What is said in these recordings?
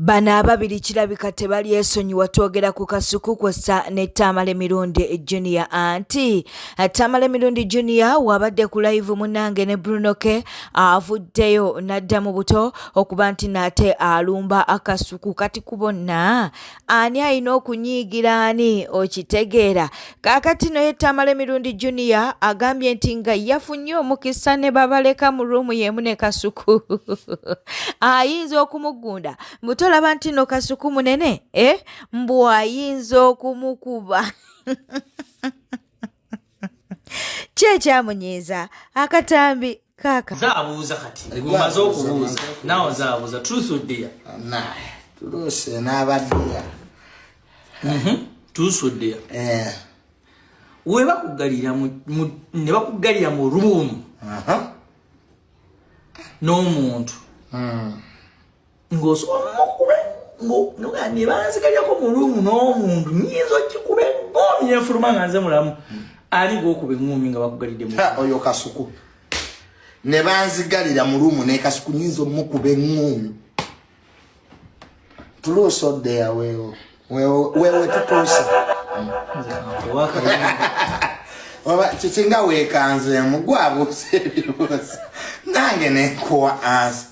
Bano ababiri kirabika tebali esonyiwa twogera ku Kasuku kw'ossa ne Tamale Mirundi Junior anti Tamale Mirundi Junior wabadde ku live munnange ne Bruno K avuddeyo n'adda mu buto okuba nti nate alumba akasuku kati kubonna ani ayina okunyiigira ani okitegeera kaakati no ye Tamale Mirundi Junior agambye nti nga yafunye omukisa ne babaleka mu ruumu yemu ne Kasuku ayinza okumugunda tolaba nti no Kasuku munene mbu ayinza okumukuba kyekyamunyiiza akatambi kaka zaabuuza kati omaze okubuuza nawe zaabuuza truth or dare tulose n'abaddiya truth or dare we bakugalira ne bakugalira mu ruumu n'omuntu ng'osomokube ne banzigaliako mu luumu n'omuntu nyinza okikube bomi yenfuluma nga nze mulamu ali ng'okuba eŋŋumi nga bakugalidde oyo Kasuku ne banzigalira mu luumu ne Kasuku nyinza omukuba eŋŋumi tuluusa oddeya wewe tutuuse kikinga weekanzeemu gwabuusa ebibuuzo nange nenkuwa ansi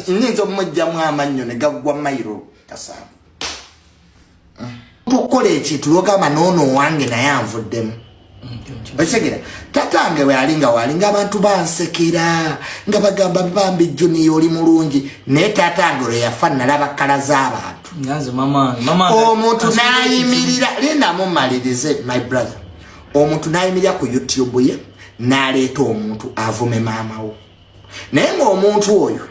nyinza omujjamu amannyo ne gaggwa mayiro kasaamu tukola ekintu lwogamba noono wange naye anvuddemu okitegera tatange walinga abantu bansekera nga bagamba bambi Junior oli mulungi naye tatange olwo yafa nalaba kkala z'abantu omuntu nayimirira linda mumalirize my brother omuntu nayimirira ku YouTube ye n'aleeta omuntu avume maamawo naye ng'omuntu oyo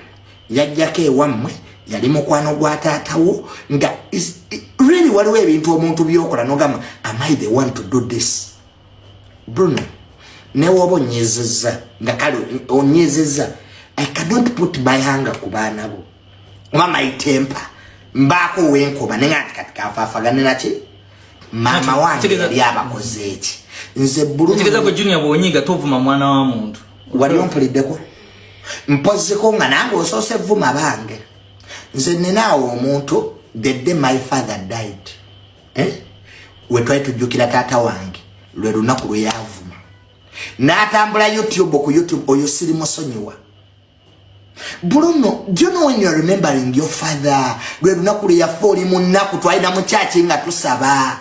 yajjako ewammwe yali mukwano gwa taatawo nga really waliwo ebintu omuntu byokola nogamba am I the one to do this Bruno ne woba onyezezza nga kale onyezezza I cannot put my hunger ku baana bo oba my temper mbaako wenkuba nenga kati kafaafagane naki maama wange yali abakoze eki nze Bruno kitegeeza ko Junior bwonyiga tovuma mwana wa muntu wali ompuliddeko mpozeko nga nange osoose vuma bange nze nenaawo omuntu the day my father died we twali tujjukira taata wange lwe lunaku lwe yavuma n'atambula YouTube ku YouTube oyo siri musonyiwa Bruno, do you know when you're remembering your father lwe lunaku lwe yafa oli mu nnaku twalina mu kyaki nga tusaba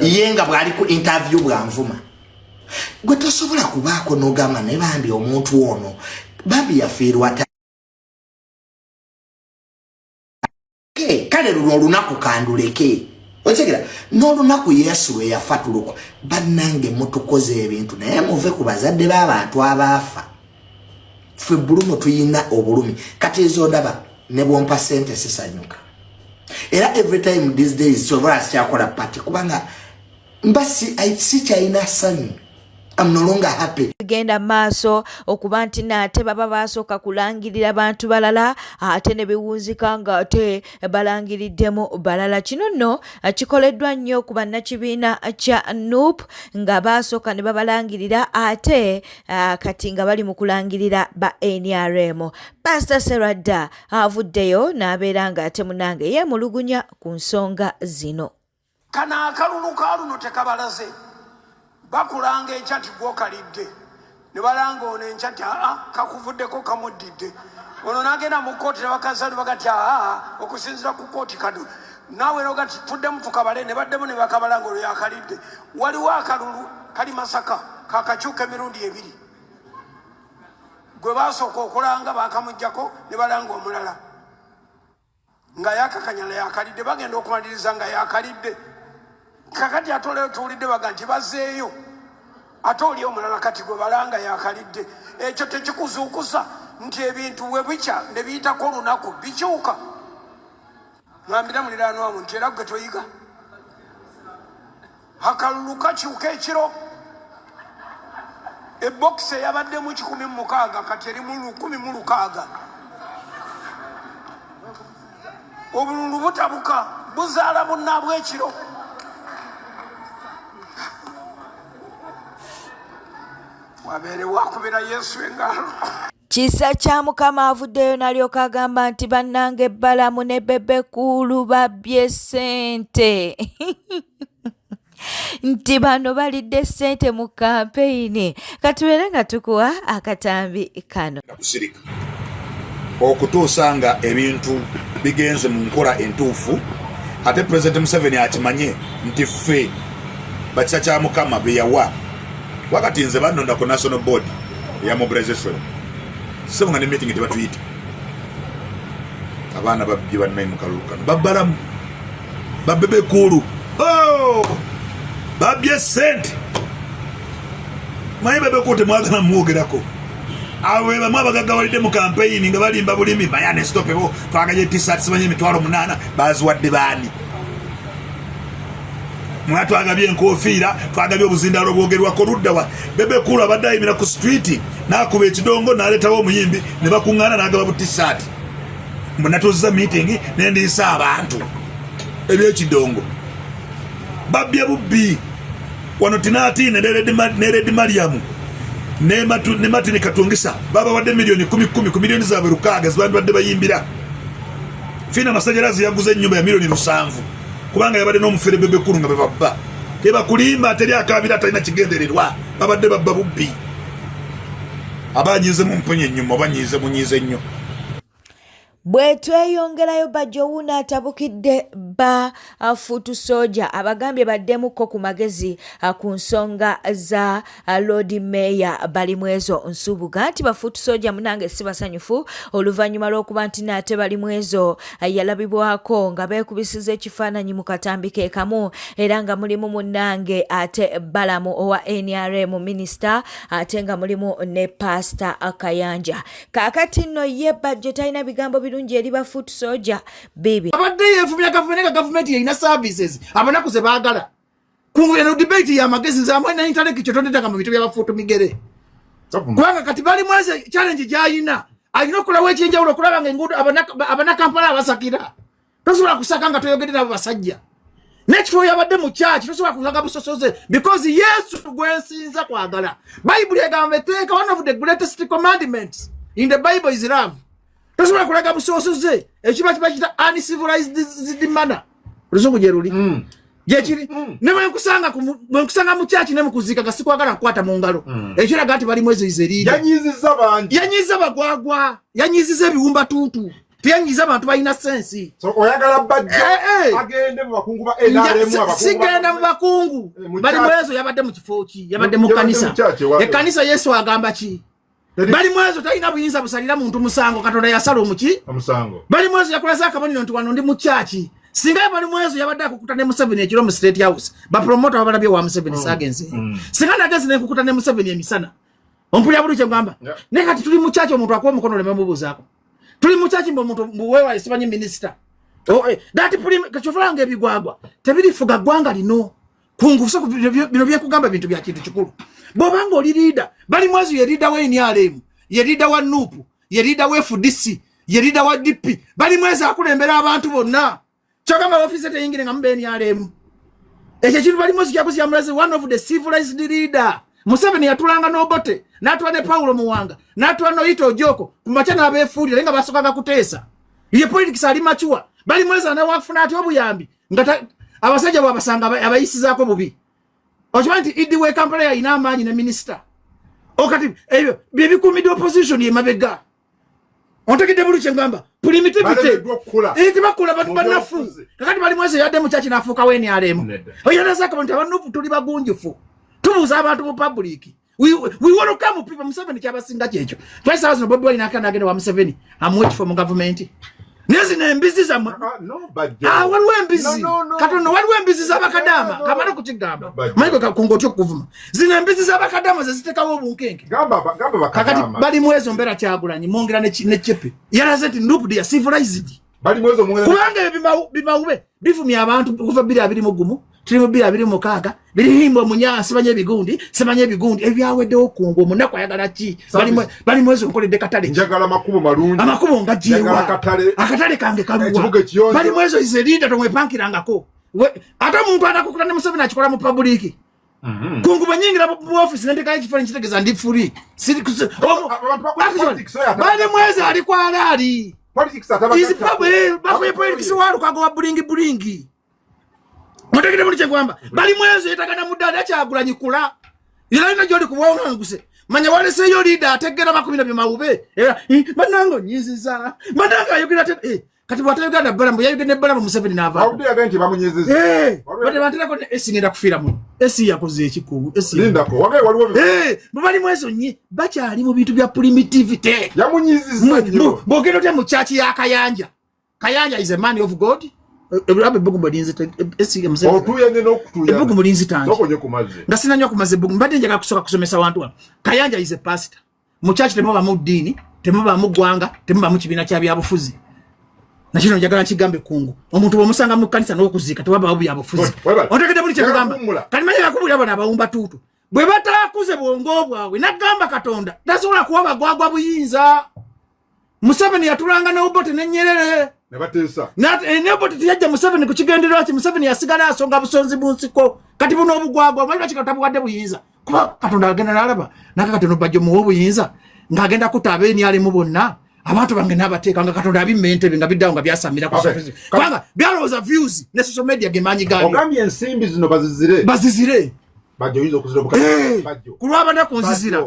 yenga bwali ku interview bwanvuma gwe tosobola kubaako n'ogamba ne bambi omuntu ono bambi yafiirwa kale luno olunaku kanduleke okitegera n'olunaku Yesu lwe yafa tulukwa bannange mutukoze ebintu naye muve ku bazadde b'abantu abaafa ffe Bruno tuyina obulumi kati ezo ndaba ne bwompa ssente sisanyuka era every time these days sobola sikyakola pati kubanga mba sikyalina ssanyu I'm no longer happy. Genda maaso okuba nti nate baba basooka kulangirira bantu balala ate ne biwunzika nga ate balangiriddemu balala kino nno kikoleddwa nnyo ku bannakibiina kya NUP nga basooka ne babalangirira ate kati nga bali mu kulangirira ba NRM. Pastor Serada avuddeyo n'abeera nga ate munange yeemulugunya ku nsonga zino. Kana akalulu kaaluno tekabalaze bakulanga enchati gwokalidde ne balanga ono enchati kakuvuddeko kamuddidde ono nagenda mu kooti nebakazalu bagati okusinzira ku kooti kadu naawe nogati tuddemu tukabale ne baddemu ne bakabalanga olwo yakalidde waliwo akalulu kali Masaka kakakyuka emirundi ebiri gwe basooka okulanga bakamuggyako ne balanga omulala nga yakakanyala yakalidde bagenda okumaliriza nga yakalidde kakati atoleyo tuwulidde baga nti bazzeeyo ate oli omulala kati gwe balanga yakalidde ekyo tekikuzuukusa nti ebintu we bikya ne biyitako olunaku bikyuka mwambira muliraano wamu nti era gwe toyiga akalulu kakyuka ekiro ebokisi eyabadde mu 106 kati eri mu 106 obululu butabuka buzaala bunnaabwe ekiro wabere wakubira Yesu engalo Kisa kya Mukama avuddeyo nalyoka agamba nti bannange Balamu ne Bebe Cool babbye ssente. Nti bano balidde ssente mu kampeyini. Katubeere nga tukuwa akatambi kano. Okutuusa nga ebintu bigenze mu nkola entuufu ate President Museveni akimanye nti ffe bakisa kya Mukama be yawa wakati nze bannonda ku National Board ya mobilization sebunga ne meeting tebatuyita abaana babbi bannayi mu kalulu kano Balamu Bebe Cool babbye ssente mayi Bebe Cool temwagala mwogerako awe bamwe abagagawalidde mu campaign nga balimba bulimi bayane stopebo twagaye t-shirt sibanye emitwalo 8 baziwadde baani mwatu agabye enkofiira twagabye obuzindalo bwogerwa ko ruddawa Bebe Cool abadayimira ku street nakuba ekidongo naletawo omuyimbi ne bakungana nagaba bu t-shirt mbonatuza meeting nendiisa abantu ebyekidongo babbye bubbi wano tinati ne Mariamu ne Martin Katungisa baba wadde milioni 10 ku milioni za berukaga zibadde bayimbira fina masanyalazi yaguze ennyumba ya milioni 7 kubanga yabadde n'omufere Bebe Cool nga bebabba teba kulimba teri akabira talina kigendererwa babadde babba bubbi abanyize mu mpunye ennyumba banyize munyize nnyo. Bwe tweyongerayo Bajowuna atabukidde ba Futu Soja abagambye baddemuko ku magezi ku nsonga za Lord Mayor Balimwezo Nsubuga nti ba Futu Soja munange si basanyufu oluvannyuma lw'okuba nti nate Balimwezo yalabibwako nga beekubisiza ekifaananyi mu katambi ke kamu era nga mulimu munange ate Balamu owa NRM minisita ate nga mulimu ne Pastor Kayanja. Kaakati nno ye Bajjo talina bigambo birungi eri ba Futu Soja bibi abadde yefumya gavumenti yina services abanaku ze baagala kungula no debate ya magezi za mwana internet kyotondeka mu bitu bya Futu Migere kubanga kati Balimweze challenge gyayina alina okulawo ekyenjawulo okulaba nga enguudo abana Kampala abasakira tosobola kusaka nga toyogedde nabo basajja nekifo yabadde mu church tosobola kuzaga busosoze because Yesu gwensinza kwagala Bible egamba teeka one of the greatest commandments in the Bible is love. Tosobola kulaga busosoze ekiba kita uncivilized manner oluzungu jeruli jekiri ne mwenkusanga mu church ne mukuzika gasikwagala kwata mu ngalo ekiraga ati Balimweze izerida yanyiziza bangi yanyiza bagwagwa yanyiziza ebiwumba tutu yanyiza abantu balina sensi so oyagala Bajjo agende mu bakungu ba NRM abakungu sigenda mu bakungu Balimweze yabadde mu kifo ki yabadde mu kanisa ekanisa Yesu agamba ki Balimweze talina buyinza busalira muntu musango Katonda yasala omuki omusango Balimweze yakulaza akabonero nti wano ndi mu church singa Balimweze yabadde akukutana mu 7 ekiro mu State House ba promoter abalabye wa 7 sagenze singa nageze ne kukutana mu 7 emisana ompulya bulu kyangamba ne kati tuli mu church omuntu akuwa mukono lema mubuzaako tuli mu church mbo muntu buwewa isibanye minister dati puli kachofanga ebigwagwa tebiri fuga gwanga lino kungusa bino byekugamba bintu bya kintu kikulu bobanga oli leader Balimweze ye leader wa NRM ye leader wa NUP ye leader wa FDC ye leader wa DP Balimweze akulembera abantu bonna chagamba office teyingire nga mbe NRM ekyo kintu Balimweze kyakozi yamulaze one of the civilized leader Museveni yatulanga n'obote n'atwa ne Paulo Muwanga n'atwa no Ito Joko kumacha n'abefuulira nga basokaga kuteesa ye politics ali machuwa Balimweze anawafuna ati obuyambi ngata abasajja babasanga abayisizaako bubi okimanti idiwe Kampala yalina amaanyi ne minister okati ebyo byebikumidde opposition ye mabega ontegedde bulu kyengamba primitivity bakula banafu kakati Balimweze yadde mu church n'afuuka we NRM oyanazaaka bantu abanufu tuli bagunjufu tubuuza abantu mu public we want to come people Museveni kyabasinga kyekyo 2000 Bobi Wine akana agenda wa Museveni amuwe from government nezi nembizi za waliwo embizi katono waliwo embizi z'abakadama kamala kukigamba maiko kakungotyo kuvuma zino embizi z'abakadama zezitekawo obunkenke gamba kakati Balimweze mbera Kyagulanyi mwongera ne chepe yalaze nti NUP ya civilized Balimweze mwongera kubanga bimawube bifumya abantu kuva 221 tuli mu 226 birihimbo munyasi banye bigundi semanye bigundi ebyawedde okungo munako ayagala ki Balimweze nkoledde katale njagala makubo malungi amakubo ngajiwa akatale kange kaluwa Balimweze izerida tomwepankirangako ate omuntu atakukutana Museveni akikola mu public kungu banyingira mu office nandika ekifani kitegeza ndi free bali mwezi ali kwa alali politics atabaka izi pabe bakoye politics walu kwa bulingi mutegede muri kyangwamba bali mwezi etakana mudada kyagula nyikula ila ina jodi kuwaona nguse manya wale se yo leader ategera bakubina bimawube era manango nyiziza mananga yogera kati bwatayoganda balambo yayogende balambo Museveni nava awudi agenti bamunyiziza bade bantira ko esingenda kufira mu esi yakoze ekikugu esi linda ko wage waliwo bali mwezo nyi bakyali mu bintu bya primitivity yamunyiziza nyo bogero te mu church ya Kayanja is a man of God ebulabe bugu bodinze esi Museveni otuye ne nokutuya bugu mulinzi tanje sokonye kumaze ngasina nyo kumaze bugu mbade njaga kusoka kusomesa abantu wa Kayanja is a pastor mu church temo ba mu dini temo ba mu gwanga temo ba mu kibina kya byabufuzi na kino njagala nkigambe kungu omuntu bomusanga mu kanisa n'okuzika tewaba babu yabufuzi otegede buli kyagamba kali manya yakubuli abana abawumba tutu bwe batakuze bwongo bwawe nagamba Katonda tasobola kuwa bagwagwa buyinza Museveni yatulanga na Obote ne Nyerere ne batesa na ne Obote tiyajja Museveni ku kigendererwa ki Museveni yasigala asonga busonzi bunsiko kati buno obugwagwa bali bakikatabuwadde buyinza kuba Katonda agenda nalaba nakakatono bajjo mu obuyinza ngagenda kutabe ni ali mu bonna abantu bange nabateeka nga Katonda abimente binga bidawo nga byasamira ku surface kwanga byaloza views ne social media gemanyi gali ogambye ensimbi zino bazizire bajjo yizo kuzira bajjo kulwaba na kunzizira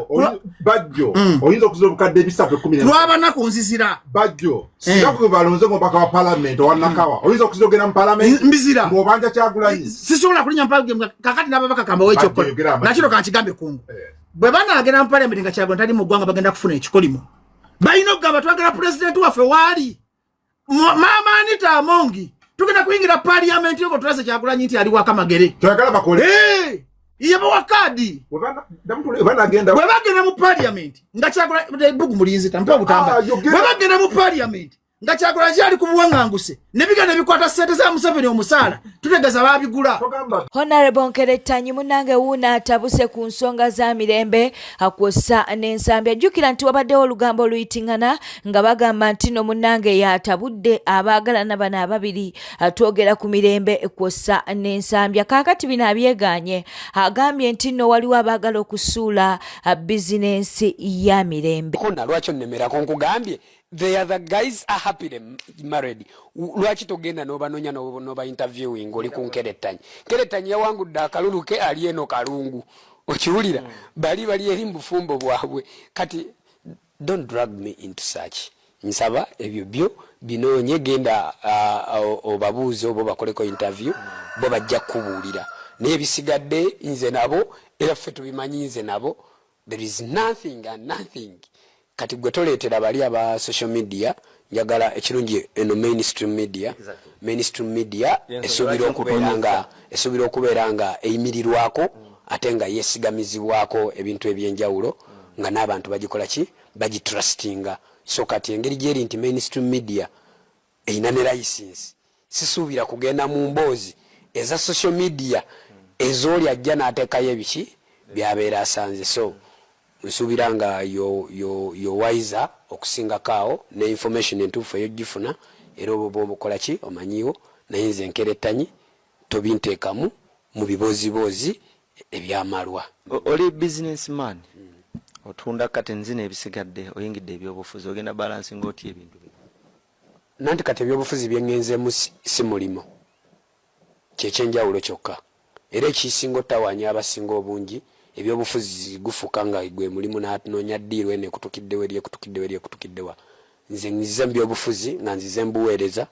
bajjo oyinza kuzira bukadde ebisatu 10 kulwaba na kunzizira bajjo sirako balonze ngo baka wa parliament wanakawa oyinza kuzira gena mu parliament mbizira ngobanja kyagulanyi sisobola kulinya mpage kakati nababaka kamba wecho ko nakiro kankigambe kungu bwe bana agenda mu parliament nga kyago ntali mu gwanga bagenda kufuna ekikolimo bayino gaba twagala president waffe wali mama Anita Amongi tugenda kuingira parliament yoko tulase kyagulanyi nti ali wakamagere twagala bakole yebo wakadi bagenda mu parliament nga kyagula bugu mulinzi tampa butamba bagenda mu parliament nga kyagula kyali kubuwanganguse nebigana bikwata sente za Museveni omusala tutegeza babigula Honorable Nkeretanyi munange wuna atabuse ku nsonga za mirembe akosa n'ensambi ajjukira nti wabaddewo olugambo luyitingana nga bagamba nti no munange yatabudde abaagalana bano ababiri atwogera ku mirembe ekosa n'ensambi kakati bino abyeganye agambye nti no waliwo abaagala okusuula bizinensi ya mirembe konna lwaki onnemerako nkugambye they are the guys are happily married lwaki togenda n'obanonya n'oba interviewing oli ku Nkeretanyi yawangudde akalulu ke ali eno kalungu okiwulira bali eri mu bufumbo bwabwe kati don't drag me into such nsaba ebyo byo binoonye genda obabuuze obo bakoleko interview bo bajja kubuulira n'ebisigadde nze nabo era ffe tubimanyi nze nabo there is nothing and nothing kati gwe toleetera bali aba social media njagala ekirungi eno mainstream media esuubira okubeera nga eyimirirwako ate nga yeesigamizibwako ebintu ebyenjawulo nga n'abantu bagikola ki bagitrustinga so kati engeri gyeri nti mainstream media eyina ne license sisuubira kugenda mu mboozi eza social media ezooli ajja n'ateekayo ebiki byabeera asanze so nsuubira nga yo wiser okusinga kaawo ne information entuufu ey'ogifuna era oba obukola ki omanyiwo naye nze Nkeretanyi tobinteekamu mu biboozibozi ebyamalwa oli businessman otunda kati nzina ebisigadde oyingidde ebyobufuzi ogenda balancing oti ebintu nanti kati ebyobufuzi byengenzeemu si mulimo kyekyenjawulo kyokka era ekisinga ottawaanya abasinga obungi ebyobufuzi gufuka nga gwe mulimu n'atunoonya ddiiru eno ekutukiddewa nze nzize mu byobufuzi nga nzize mbuweereza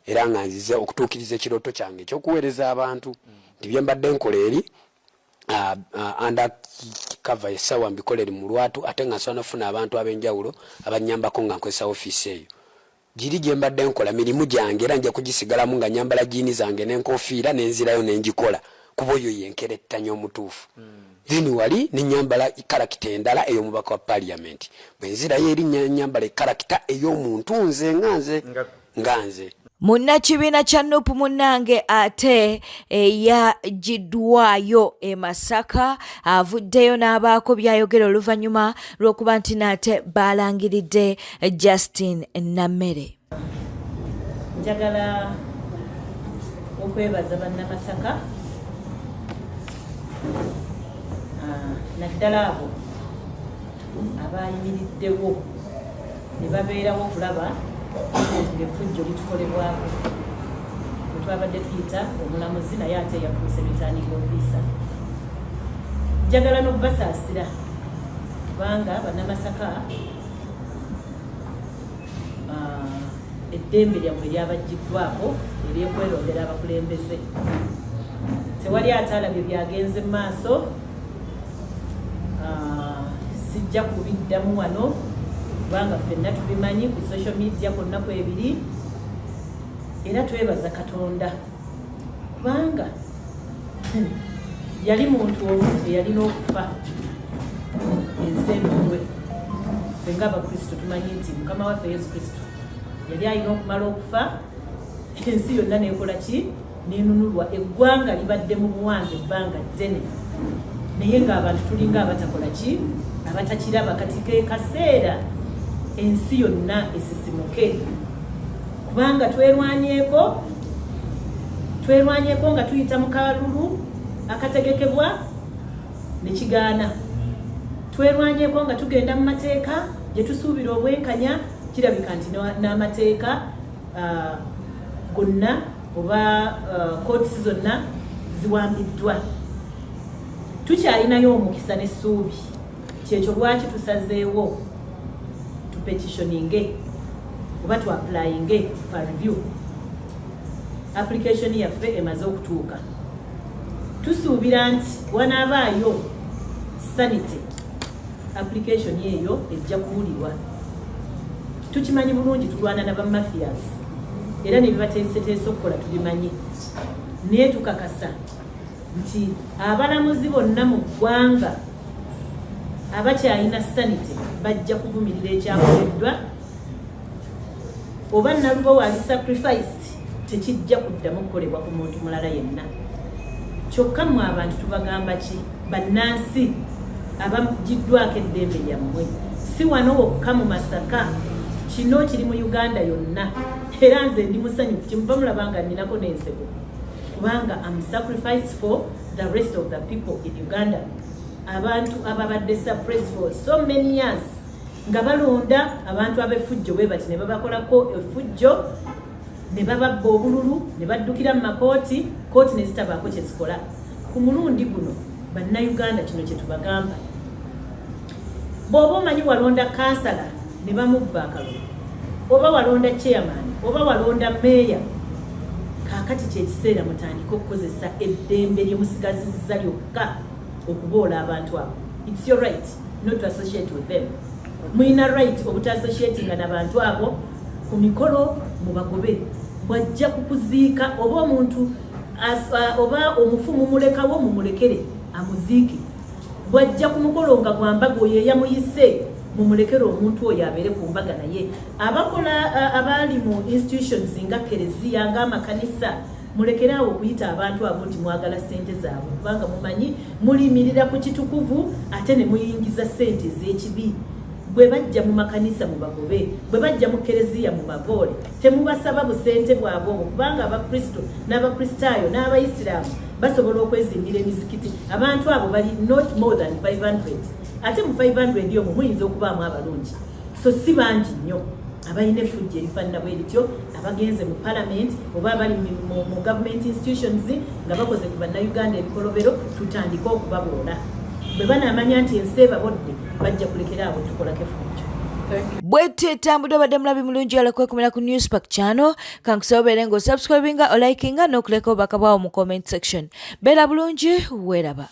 era nga nzize okutuukiriza ekirooto kyange ekyokuweereza abantu nti bye mbadde nkola eri under cover essaawa mbikola eri mu lwatu ate nga nsobola nofuna abantu ab'enjawulo abanyambako nga nkozesa ofiisi eyo giri gye mbadde nkola mirimu gyange era nja kugisigalamu nga nyambala jiini zange n'enkofiira n'enzirayo n'engikola kuba oyo ye Nkeretanyi omutuufu then wali ninyambala karakita endala ey'omubaka wa parliament bwenzirayo eri nyambala karakita ey'omuntu nze nganze munnakibiina kya Nuupu munnange ate eyagiddwayo e Masaka avuddeyo n'abaako byayogera oluvannyuma lw'okuba nti nate baalangiridde Justin Nammere. Njagala okwebaza bannamasaka naddala abo abayimiriddewo ne babeerawo okulaba ng'effujjo litukolebwako bwe twabadde tuyita omulamuzi naye ate yafuuse returning officer. Njagala n'okubasaasira kubanga bannamasaka eddembe lyammwe lyabaggiddwako ery'okwerondera abakulembeze. Tewali atalabye byagenze mu maaso, sijja kubiddamu wano kubanga ffenna tubimanyi ku social media ku nnaku ebiri, era twebaza Katonda kubanga yali muntu omu eyalina okufa ensembulwe. Ffe ng'Abakristo tumanyi nti Mukama waffe Yesu Kristo yali alina okumala okufa, ensi yonna neekola ki? Nenunulwa, eggwanga libadde mu buwange ebbanga ddene, naye ng'abantu tulinga abatakola ki? Abatakiraba. Kati ke kaseera ensi yonna esisimuke kubanga twerwanyeeko nga tuyita mu kalulu akategekebwa ne kigaana. Twerwanyeeko nga tugenda mu mateeka gye tusuubira obwenkanya, kirabika nti n'amateeka gonna oba kootisi zonna ziwambiddwa. Tukyalinayo omukisa n'essuubi, kyekyo lwaki tusazeewo tupetitioninge oba tuapplyinge for review. Application yaffe emaze okutuuka. Tusuubira nti wanaabaayo sanity, application eyo ejja kuwulirwa. Tukimanyi bulungi tulwana n'abamafias era ne bibateeseteese okukola tubimanyi, naye tukakasa nti abalamuzi bonna mu ggwanga abakyalina sanity bajja kuvumirira ekyakoleddwa, oba naluba waali sacrificed tekijja kuddamu kukolebwa ku muntu mulala yenna. Kyokka mmwe abantu tubagamba ki? Bannansi abagiddwako eddembe lyammwe, si wano wokka mu Masaka, kino kiri mu Uganda yonna. Era nze ndi musanyufu kyemuva mulabanga ninako n'enseko kubanga am sacrificed for the rest of the people in Uganda. Abantu ababadde suppressed for so many years nga balonda abantu ab'effujjo bwe bati ne babakolako effujjo, ne bababba obululu, ne baddukira mu makooti, kooti ne zitabaako kye zikola. Ku mulundi guno bannayuganda kino kye tubagamba, bw'oba omanyi walonda kansala ne bamubba akalulu, oba walonda chairman, oba walonda meeya, kaakati kyekiseera mutandika okukozesa eddembe lye musigazizza lyokka okuboola abantu abo. It's your right not to associate with them. Muyina right obutassociatinga n'abantu abo ku mikolo mubagobe. Bwajja kukuziika oba omuntu oba omufu mumulekawo mumulekere amuziike. Bwajja ku mukolo nga gwambaga oyo eyamuyise mumulekere omuntu oyo abeere ku mbaga naye. Abakola abali mu institutions nga kereziya ng'amakanisa mulekerawo okuyita abantu abo nti mwagala ssente zaabwe kubanga mumanyi mulimirira ku kitukuvu ate ne muyingiza ssente ez'ekibi. Bwe bajja mu makanisa mubagobe, bwe bajja mu kereziya mubaboole, temubasaba busente bwabwe obwo kubanga Abakristo n'Abakristaayo n'Abayisiraamu basobola okwezimbira emizikiti. Abantu abo bali not more than 500, ate mu 500 omwo muyinza okubaamu abalungi. So si bangi nnyo abalina effujjo erifaanana bwe lityo abagenze mu parliament oba abali mu government institutions nga bakoze ku bannayuganda ebikolobero, tutandike okubaboola. Bwe banaamanya nti ensi ebabodde bajja kulekera abo tukolako effujjo. Bwete etambudde obadde mulabi mulungi alakwekumira ku Newspark channel. Kankusaba obeere ng'osubscribinga, olikinga n'okuleka obubaka bwawo mu comment section. Beera bulungi, weeraba.